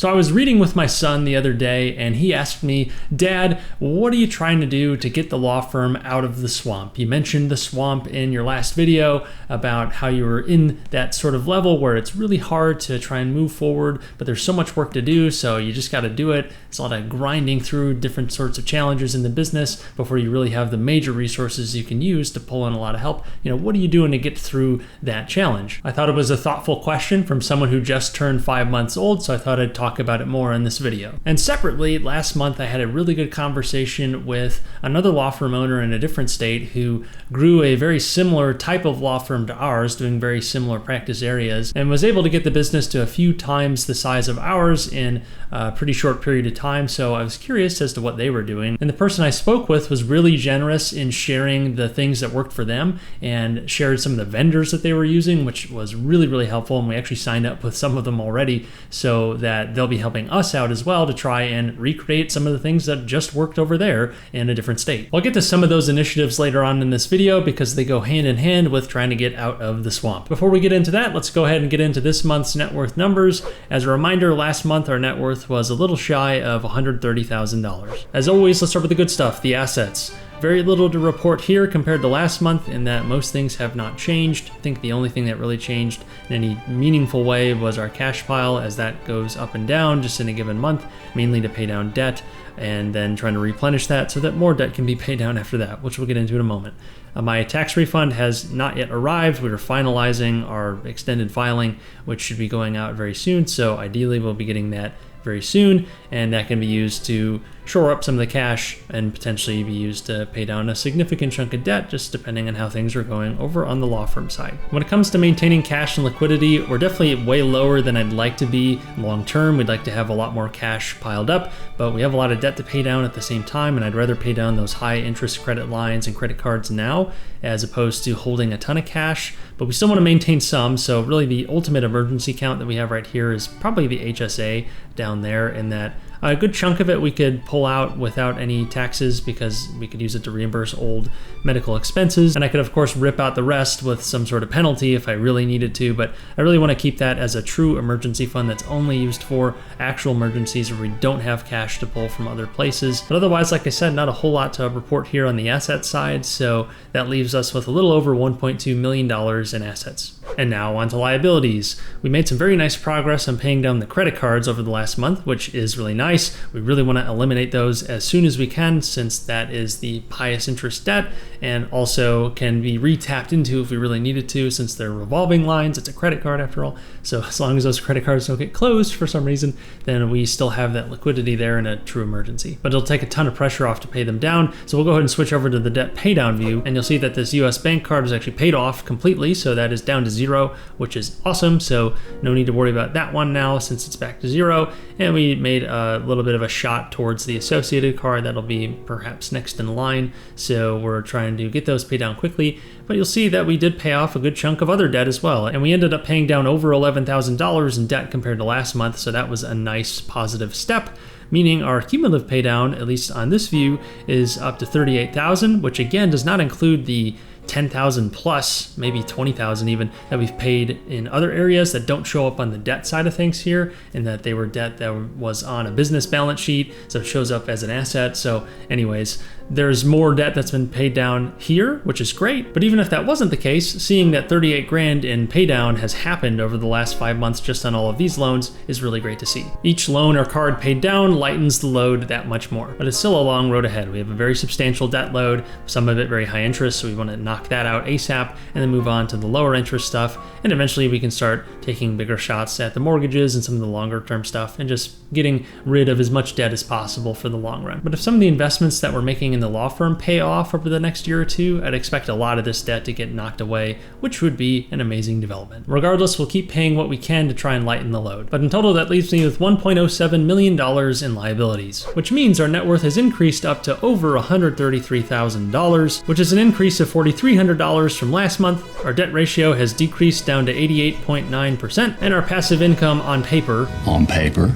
So I was reading with my son the other day and he asked me, "Dad, what are you trying to do to get the law firm out of the swamp? You mentioned the swamp in your last video about how you were in that sort of level where it's really hard to try and move forward, but there's so much work to do, so you just got to do it. It's a lot of grinding through different sorts of challenges in the business before you really have the major resources you can use to pull in a lot of help. What are you doing to get through that challenge?" I thought it was a thoughtful question from someone who just turned 5 months old, so I thought I'd talk about it more in this video. And separately, last month I had a really good conversation with another law firm owner in a different state who grew a very similar type of law firm to ours, doing very similar practice areas, and was able to get the business to a few times the size of ours in a pretty short period of time. So I was curious as to what they were doing. And the person I spoke with was really generous in sharing the things that worked for them and shared some of the vendors that they were using, which was really, really helpful. And we actually signed up with some of them already so that they'll be helping us out as well to try and recreate some of the things that just worked over there in a different state. I'll get to some of those initiatives later on in this video because they go hand in hand with trying to get out of the swamp. Before we get into that, let's go ahead and get into this month's net worth numbers. As a reminder, last month our net worth was a little shy of $130,000. As always, let's start with the good stuff, the assets. Very little to report here compared to last month in that most things have not changed. I think the only thing that really changed in any meaningful way was our cash pile, as that goes up and down just in a given month, mainly to pay down debt and then trying to replenish that so that more debt can be paid down after that, which we'll get into in a moment. My tax refund has not yet arrived. We are finalizing our extended filing, which should be going out very soon. So ideally we'll be getting that very soon, and that can be used to shore up some of the cash and potentially be used to pay down a significant chunk of debt, just depending on how things are going over on the law firm side. When it comes to maintaining cash and liquidity, we're definitely way lower than I'd like to be long term. We'd like to have a lot more cash piled up, but we have a lot of debt to pay down at the same time, and I'd rather pay down those high interest credit lines and credit cards now as opposed to holding a ton of cash, but we still want to maintain some. So really the ultimate emergency account that we have right here is probably the HSA down there, in that a good chunk of it we could pull out without any taxes because we could use it to reimburse old medical expenses. And I could, of course, rip out the rest with some sort of penalty if I really needed to. But I really want to keep that as a true emergency fund that's only used for actual emergencies where we don't have cash to pull from other places. But otherwise, like I said, not a whole lot to report here on the asset side. So that leaves us with a little over $1.2 million in assets. And now on to liabilities. We made some very nice progress on paying down the credit cards over the last month, which is really nice. We really want to eliminate those as soon as we can, since that is the highest interest debt and also can be re-tapped into if we really needed to, since they're revolving lines. It's a credit card after all. So as long as those credit cards don't get closed for some reason, then we still have that liquidity there in a true emergency. But it'll take a ton of pressure off to pay them down. So we'll go ahead and switch over to the debt pay down view, and you'll see that this US bank card is actually paid off completely. So that is down to zero, which is awesome. So no need to worry about that one now since it's back to zero. And we made a little bit of a shot towards the associated card that'll be perhaps next in line. So we're trying to get those paid down quickly, but you'll see that we did pay off a good chunk of other debt as well. And we ended up paying down over $11,000 in debt compared to last month. So that was a nice positive step, meaning our cumulative pay down, at least on this view, is up to $38,000, which again does not include the $10,000 plus, maybe $20,000 even, that we've paid in other areas that don't show up on the debt side of things here, in that they were debt that was on a business balance sheet, so it shows up as an asset. So anyways, there's more debt that's been paid down here, which is great. But even if that wasn't the case, seeing that 38 grand in pay down has happened over the last 5 months just on all of these loans is really great to see. Each loan or card paid down lightens the load that much more, but it's still a long road ahead. We have a very substantial debt load, some of it very high interest, so we want to knock that out ASAP and then move on to the lower interest stuff. And eventually we can start taking bigger shots at the mortgages and some of the longer term stuff and just getting rid of as much debt as possible for the long run. But if some of the investments that we're making in the law firm pay off over the next year or two, I'd expect a lot of this debt to get knocked away, which would be an amazing development. Regardless, we'll keep paying what we can to try and lighten the load. But in total, that leaves me with $1.07 million in liabilities, which means our net worth has increased up to over $133,000, which is an increase of 43% $300 from last month. Our debt ratio has decreased down to 88.9%, and our passive income on paper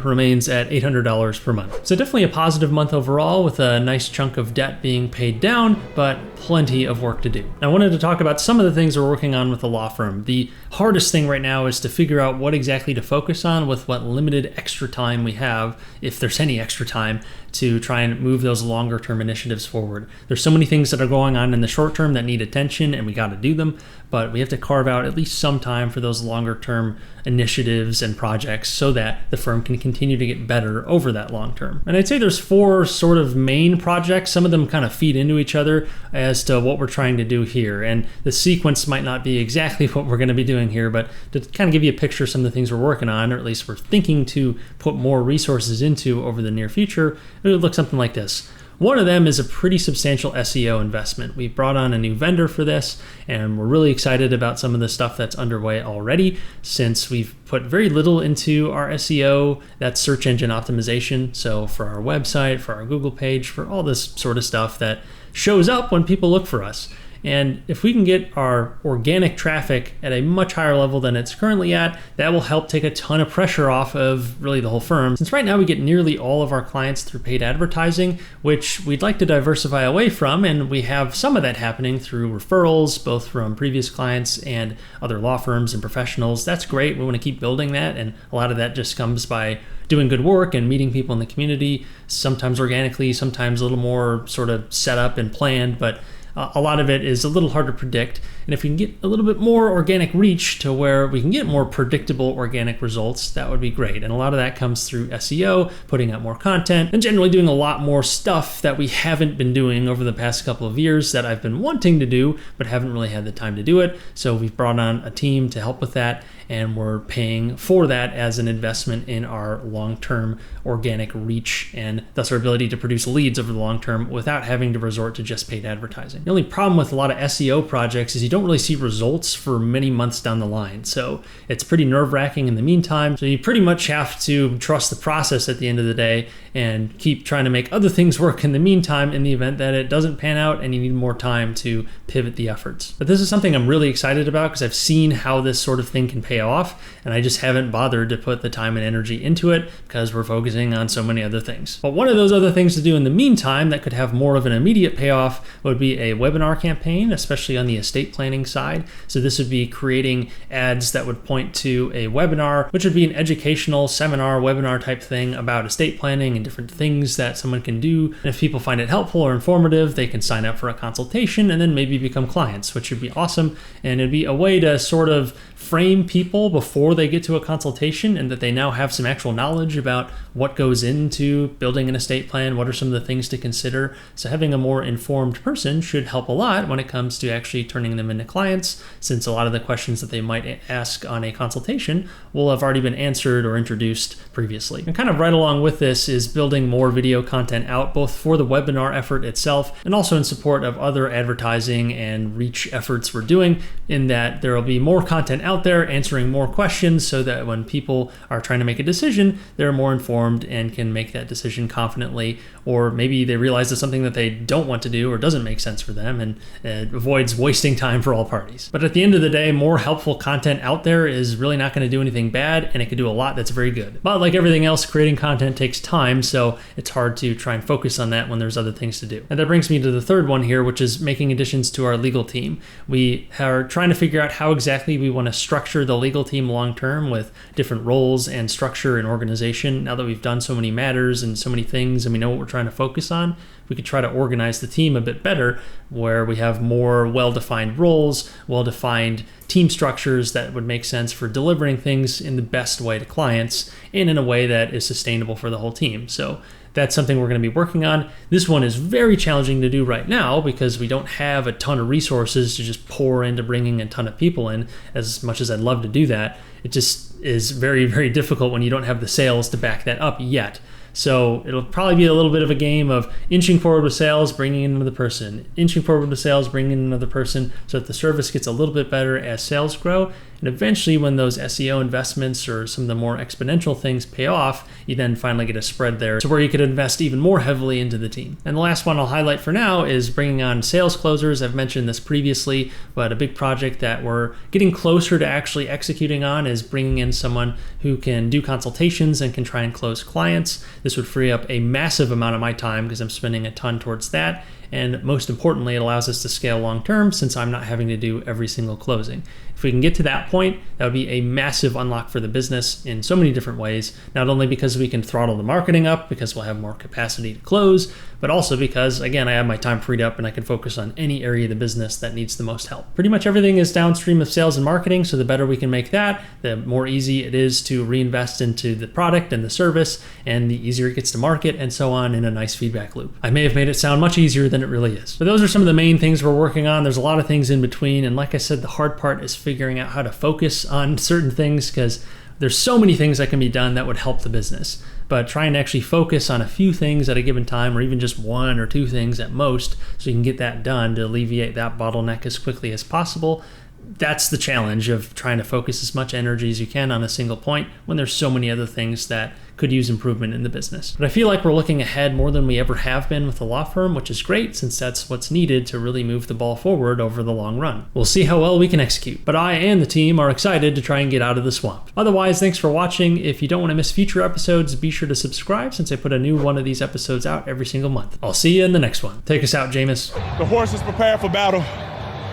remains at $800 per month. So definitely a positive month overall, with a nice chunk of debt being paid down, but plenty of work to do. I wanted to talk about some of the things we're working on with the law firm. The hardest thing right now is to figure out what exactly to focus on with what limited extra time we have, if there's any extra time, to try and move those longer term initiatives forward. There's so many things that are going on in the short term that need attention, and we got to do them, but we have to carve out at least some time for those longer term initiatives and projects so that the firm can continue to get better over that long term. And I'd say there's 4 sort of main projects. Some of them kind of feed into each other as to what we're trying to do here. And the sequence might not be exactly what we're going to be doing here, but to kind of give you a picture of some of the things we're working on, or at least we're thinking to put more resources into over the near future, it would look something like this. One of them is a pretty substantial SEO investment. We brought on a new vendor for this, and we're really excited about some of the stuff that's underway already, since we've put very little into our SEO, that's search engine optimization. So for our website, for our Google page, for all this sort of stuff that shows up when people look for us. And if we can get our organic traffic at a much higher level than it's currently at, that will help take a ton of pressure off of really the whole firm. Since right now we get nearly all of our clients through paid advertising, which we'd like to diversify away from, and we have some of that happening through referrals, both from previous clients and other law firms and professionals. That's great. We want to keep building that, and a lot of that just comes by doing good work and meeting people in the community, sometimes organically, sometimes a little more sort of set up and planned, but a lot of it is a little hard to predict. And if we can get a little bit more organic reach to where we can get more predictable organic results, that would be great. And a lot of that comes through SEO, putting out more content, and generally doing a lot more stuff that we haven't been doing over the past couple of years that I've been wanting to do, but haven't really had the time to do it. So we've brought on a team to help with that, and we're paying for that as an investment in our long-term organic reach, and thus our ability to produce leads over the long term without having to resort to just paid advertising. The only problem with a lot of SEO projects is you don't really see results for many months down the line. So it's pretty nerve-wracking in the meantime. So you pretty much have to trust the process at the end of the day and keep trying to make other things work in the meantime in the event that it doesn't pan out and you need more time to pivot the efforts. But this is something I'm really excited about because I've seen how this sort of thing can pay off, and I just haven't bothered to put the time and energy into it because we're focusing on so many other things. But one of those other things to do in the meantime that could have more of an immediate payoff would be a webinar campaign, especially on the estate planning side. So this would be creating ads that would point to a webinar, which would be an educational seminar, webinar type thing about estate planning and different things that someone can do. And if people find it helpful or informative, they can sign up for a consultation and then maybe become clients, which would be awesome. And it'd be a way to sort of frame people before they get to a consultation, and that they now have some actual knowledge about what goes into building an estate plan, what are some of the things to consider. So having a more informed person should help a lot when it comes to actually turning them into clients, since a lot of the questions that they might ask on a consultation will have already been answered or introduced previously. And kind of right along with this is building more video content out, both for the webinar effort itself and also in support of other advertising and reach efforts we're doing, in that there will be more content out there answering more questions so that when people are trying to make a decision, they're more informed and can make that decision confidently, or maybe they realize it's something that they don't want to do or doesn't make sense for them, and it avoids wasting time for all parties. But at the end of the day, more helpful content out there is really not going to do anything bad, and it can do a lot that's very good. But like everything else, creating content takes time, so it's hard to try and focus on that when there's other things to do. And that brings me to the third one here, which is making additions to our legal team. We are trying to figure out how exactly we want to structure the legal team long term with different roles and structure and organization. Now that we've done so many matters and so many things and we know what we're trying to focus on, we could try to organize the team a bit better, where we have more well-defined roles, well-defined team structures that would make sense for delivering things in the best way to clients and in a way that is sustainable for the whole team. So that's something we're going to be working on. This one is very challenging to do right now because we don't have a ton of resources to just pour into bringing a ton of people in. As much as I'd love to do that, it just is very, very difficult when you don't have the sales to back that up yet. So it'll probably be a little bit of a game of inching forward with sales, bringing in another person, inching forward with sales, bringing in another person, so that the service gets a little bit better as sales grow. And eventually, when those SEO investments or some of the more exponential things pay off, you then finally get a spread there to where you could invest even more heavily into the team. And the last one I'll highlight for now is bringing on sales closers. I've mentioned this previously, but a big project that we're getting closer to actually executing on is bringing in someone who can do consultations and can try and close clients. This would free up a massive amount of my time because I'm spending a ton towards that. And most importantly, it allows us to scale long term since I'm not having to do every single closing. If we can get to that point, that would be a massive unlock for the business in so many different ways, not only because we can throttle the marketing up because we'll have more capacity to close, but also because, again, I have my time freed up and I can focus on any area of the business that needs the most help. Pretty much everything is downstream of sales and marketing, so the better we can make that, the more easy it is to reinvest into the product and the service, and the easier it gets to market, and so on in a nice feedback loop. I may have made it sound much easier than it really is. But those are some of the main things we're working on. There's a lot of things in between, and like I said, the hard part is figuring out how to focus on certain things because there's so many things that can be done that would help the business. But trying to actually focus on a few things at a given time, or even just one or two things at most, so you can get that done to alleviate that bottleneck as quickly as possible. That's the challenge of trying to focus as much energy as you can on a single point when there's so many other things that could use improvement in the business. But I feel like we're looking ahead more than we ever have been with the law firm, which is great since that's what's needed to really move the ball forward over the long run. We'll see how well we can execute, but I and the team are excited to try and get out of the swamp. Otherwise, thanks for watching. If you don't want to miss future episodes, be sure to subscribe since I put a new one of these episodes out every single month. I'll see you in the next one. Take us out, Jameis. The horse is prepared for battle,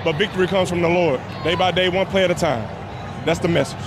but victory comes from the Lord. Day by day, one play at a time. That's the message.